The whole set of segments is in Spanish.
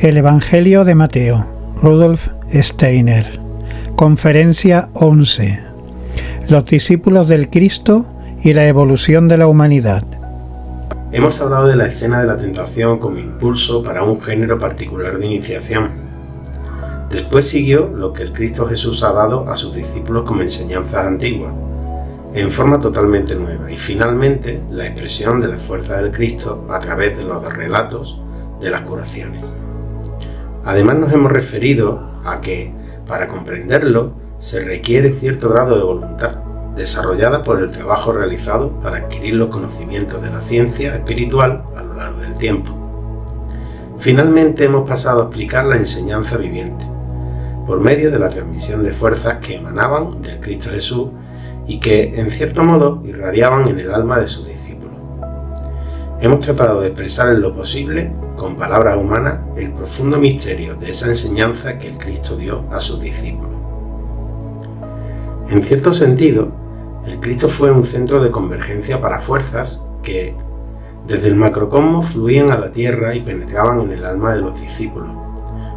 El Evangelio de Mateo, Rudolf Steiner. Conferencia 11. Los discípulos del Cristo y la evolución de la humanidad. Hemos hablado de la escena de la tentación como impulso para un género particular de iniciación. Después siguió lo que el Cristo Jesús ha dado a sus discípulos como enseñanzas antiguas, en forma totalmente nueva, y finalmente la expresión de la fuerza del Cristo a través de los relatos de las curaciones. Además nos hemos referido a que, para comprenderlo, se requiere cierto grado de voluntad, desarrollada por el trabajo realizado para adquirir los conocimientos de la ciencia espiritual a lo largo del tiempo. Finalmente hemos pasado a explicar la enseñanza viviente, por medio de la transmisión de fuerzas que emanaban del Cristo Jesús y que, en cierto modo, irradiaban en el alma de sus discípulos. Hemos tratado de expresar en lo posible, con palabras humanas, el profundo misterio de esa enseñanza que el Cristo dio a sus discípulos. En cierto sentido, el Cristo fue un centro de convergencia para fuerzas que, desde el macrocosmos, fluían a la tierra y penetraban en el alma de los discípulos,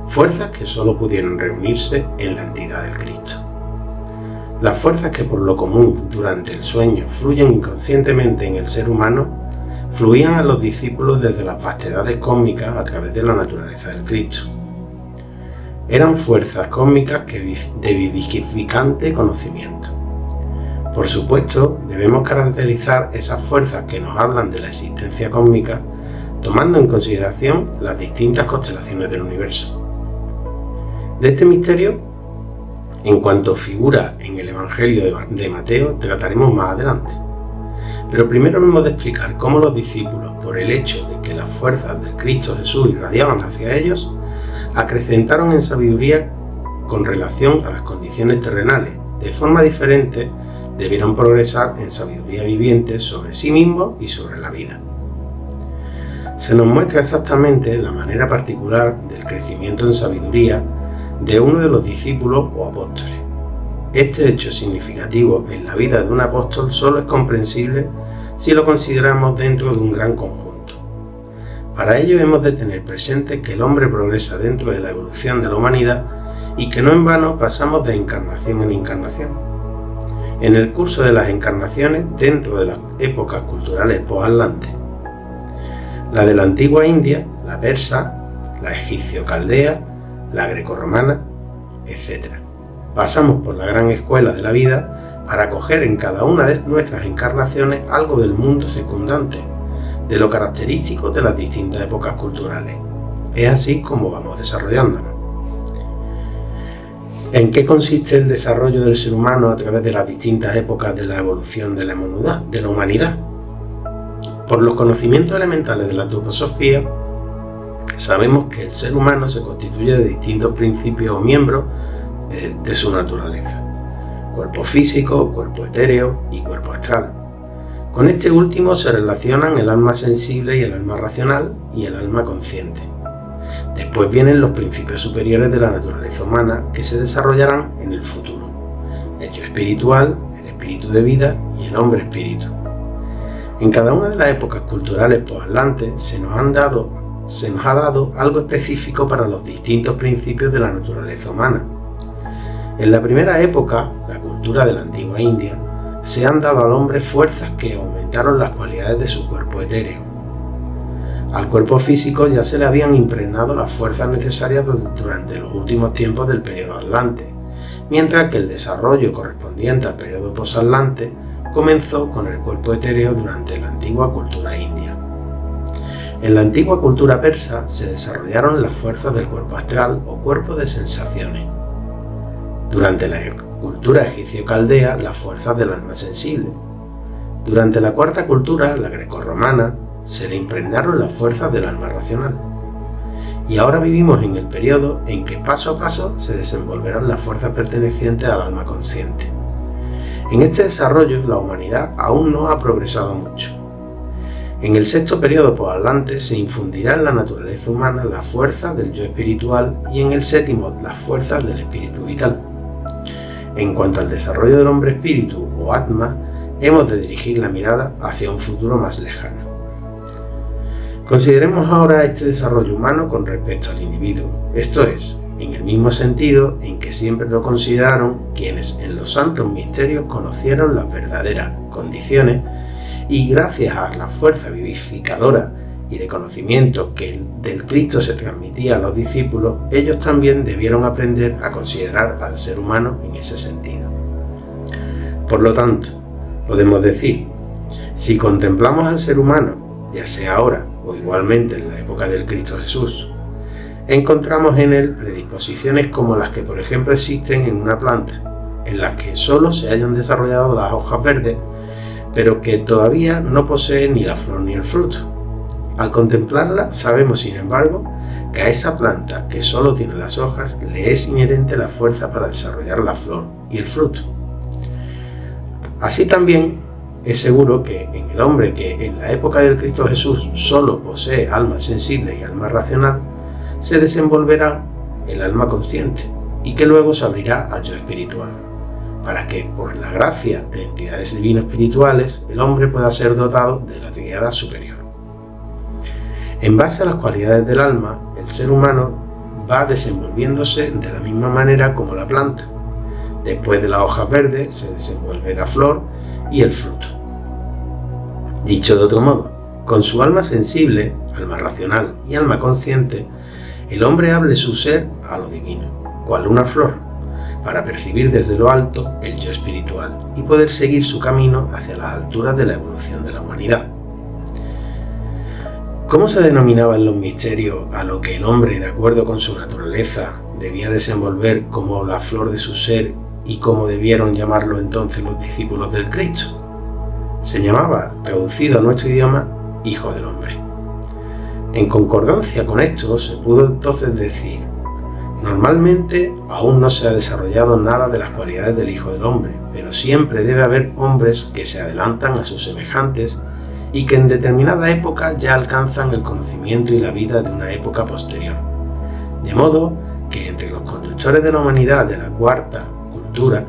fuerzas que solo pudieron reunirse en la entidad del Cristo. Las fuerzas que por lo común durante el sueño fluyen inconscientemente en el ser humano, fluían a los discípulos desde las vastedades cósmicas a través de la naturaleza del Cristo. Eran fuerzas cósmicas de vivificante conocimiento. Por supuesto, debemos caracterizar esas fuerzas que nos hablan de la existencia cósmica, tomando en consideración las distintas constelaciones del universo. De este misterio, en cuanto figura en el Evangelio de Mateo, trataremos más adelante. Pero primero hemos de explicar cómo los discípulos, por el hecho de que las fuerzas del Cristo Jesús irradiaban hacia ellos, acrecentaron en sabiduría con relación a las condiciones terrenales. De forma diferente, debieron progresar en sabiduría viviente sobre sí mismos y sobre la vida. Se nos muestra exactamente la manera particular del crecimiento en sabiduría de uno de los discípulos o apóstoles. Este hecho significativo en la vida de un apóstol solo es comprensible si lo consideramos dentro de un gran conjunto. Para ello hemos de tener presente que el hombre progresa dentro de la evolución de la humanidad y que no en vano pasamos de encarnación en encarnación. En el curso de las encarnaciones dentro de las épocas culturales post-atlantes, la de la antigua India, la persa, la egipcio-caldea, la grecorromana, etc. Pasamos por la gran escuela de la vida para coger en cada una de nuestras encarnaciones algo del mundo circundante, de lo característico de las distintas épocas culturales. Es así como vamos desarrollándonos. ¿En qué consiste el desarrollo del ser humano a través de las distintas épocas de la evolución de la humanidad? Por los conocimientos elementales de la antroposofía, sabemos que el ser humano se constituye de distintos principios o miembros de su naturaleza: cuerpo físico, cuerpo etéreo y cuerpo astral. Con este último se relacionan el alma sensible y el alma racional y el alma consciente. Después vienen los principios superiores de la naturaleza humana que se desarrollarán en el futuro: el yo espiritual, el espíritu de vida y el hombre espíritu. En cada una de las épocas culturales post-atlantes se nos ha dado algo específico para los distintos principios de la naturaleza humana. En la primera época, la cultura de la antigua India, se han dado al hombre fuerzas que aumentaron las cualidades de su cuerpo etéreo. Al cuerpo físico ya se le habían impregnado las fuerzas necesarias durante los últimos tiempos del periodo atlante, mientras que el desarrollo correspondiente al periodo posatlante comenzó con el cuerpo etéreo durante la antigua cultura india. En la antigua cultura persa se desarrollaron las fuerzas del cuerpo astral o cuerpo de sensaciones. Durante la cultura egipcio-caldea, las fuerzas del alma sensible. Durante la cuarta cultura, la grecorromana, se le impregnaron las fuerzas del alma racional. Y ahora vivimos en el periodo en que paso a paso se desenvolverán las fuerzas pertenecientes al alma consciente. En este desarrollo, la humanidad aún no ha progresado mucho. En el sexto periodo post-atlante se infundirá en la naturaleza humana las fuerzas del yo espiritual y en el séptimo las fuerzas del espíritu vital. En cuanto al desarrollo del hombre espíritu o Atma, hemos de dirigir la mirada hacia un futuro más lejano. Consideremos ahora este desarrollo humano con respecto al individuo, esto es, en el mismo sentido en que siempre lo consideraron quienes en los santos misterios conocieron las verdaderas condiciones y gracias a la fuerza vivificadora y de conocimiento que del Cristo se transmitía a los discípulos, ellos también debieron aprender a considerar al ser humano en ese sentido. Por lo tanto, podemos decir, si contemplamos al ser humano, ya sea ahora o igualmente en la época del Cristo Jesús, encontramos en él predisposiciones como las que por ejemplo existen en una planta, en las que solo se hayan desarrollado las hojas verdes, pero que todavía no posee ni la flor ni el fruto. Al contemplarla sabemos sin embargo que a esa planta que solo tiene las hojas le es inherente la fuerza para desarrollar la flor y el fruto. Así también es seguro que en el hombre que en la época del Cristo Jesús solo posee alma sensible y alma racional, se desenvolverá el alma consciente y que luego se abrirá al yo espiritual, para que por la gracia de entidades divino-espirituales el hombre pueda ser dotado de la triada superior. En base a las cualidades del alma, el ser humano va desenvolviéndose de la misma manera como la planta. Después de las hojas verdes se desenvuelve la flor y el fruto. Dicho de otro modo, con su alma sensible, alma racional y alma consciente, el hombre abre su ser a lo divino, cual una flor, para percibir desde lo alto el yo espiritual y poder seguir su camino hacia las alturas de la evolución de la humanidad. ¿Cómo se denominaba en los misterios a lo que el hombre, de acuerdo con su naturaleza, debía desenvolver como la flor de su ser y cómo debieron llamarlo entonces los discípulos del Cristo? Se llamaba, traducido a nuestro idioma, Hijo del Hombre. En concordancia con esto se pudo entonces decir: normalmente aún no se ha desarrollado nada de las cualidades del Hijo del Hombre, pero siempre debe haber hombres que se adelantan a sus semejantes y que en determinada época ya alcanzan el conocimiento y la vida de una época posterior. De modo que entre los conductores de la humanidad de la cuarta cultura,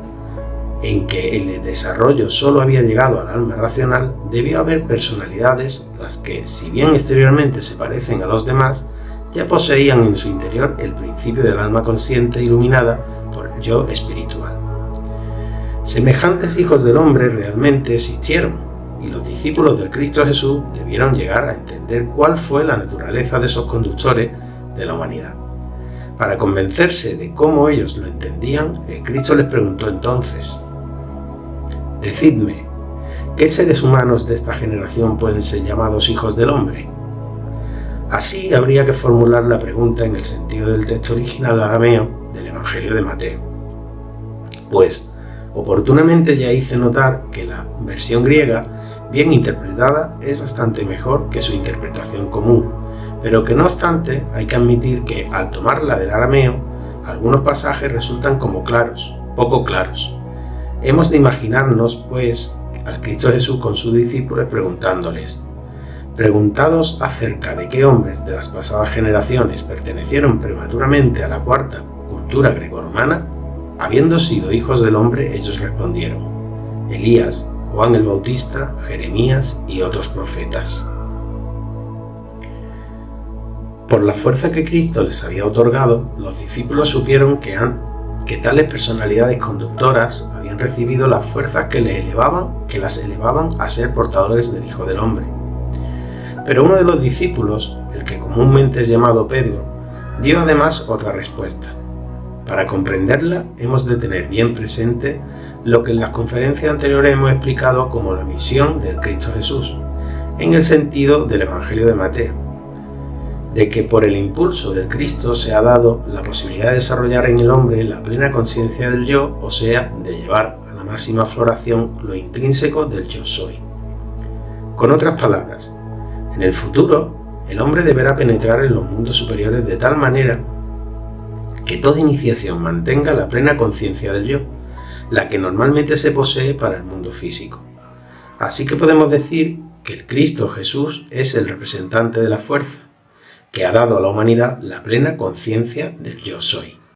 en que el desarrollo solo había llegado al alma racional, debió haber personalidades las que, si bien exteriormente se parecen a los demás, ya poseían en su interior el principio del alma consciente iluminada por el yo espiritual. Semejantes hijos del hombre realmente existieron, y los discípulos del Cristo Jesús debieron llegar a entender cuál fue la naturaleza de esos conductores de la humanidad. Para convencerse de cómo ellos lo entendían, el Cristo les preguntó entonces: decidme, ¿qué seres humanos de esta generación pueden ser llamados hijos del hombre? Así habría que formular la pregunta en el sentido del texto original arameo del Evangelio de Mateo. Pues, oportunamente ya hice notar que la versión griega, bien interpretada, es bastante mejor que su interpretación común, pero que no obstante hay que admitir que al tomarla del arameo, algunos pasajes resultan como claros, poco claros. Hemos de imaginarnos, pues, al Cristo Jesús con sus discípulos preguntándoles: preguntados acerca de qué hombres de las pasadas generaciones pertenecieron prematuramente a la cuarta cultura grecorromana, habiendo sido hijos del hombre, ellos respondieron: Elías, Juan el Bautista, Jeremías y otros profetas. Por la fuerza que Cristo les había otorgado, los discípulos supieron que tales personalidades conductoras habían recibido las fuerzas que las elevaban a ser portadores del Hijo del Hombre. Pero uno de los discípulos, el que comúnmente es llamado Pedro, dio además otra respuesta. Para comprenderla, hemos de tener bien presente lo que en las conferencias anteriores hemos explicado como la misión del Cristo Jesús, en el sentido del Evangelio de Mateo, de que por el impulso del Cristo se ha dado la posibilidad de desarrollar en el hombre la plena conciencia del yo, o sea, de llevar a la máxima floración lo intrínseco del yo soy. Con otras palabras, en el futuro, el hombre deberá penetrar en los mundos superiores de tal manera que toda iniciación mantenga la plena conciencia del yo, la que normalmente se posee para el mundo físico. Así que podemos decir que el Cristo Jesús es el representante de la fuerza, que ha dado a la humanidad la plena conciencia del yo soy.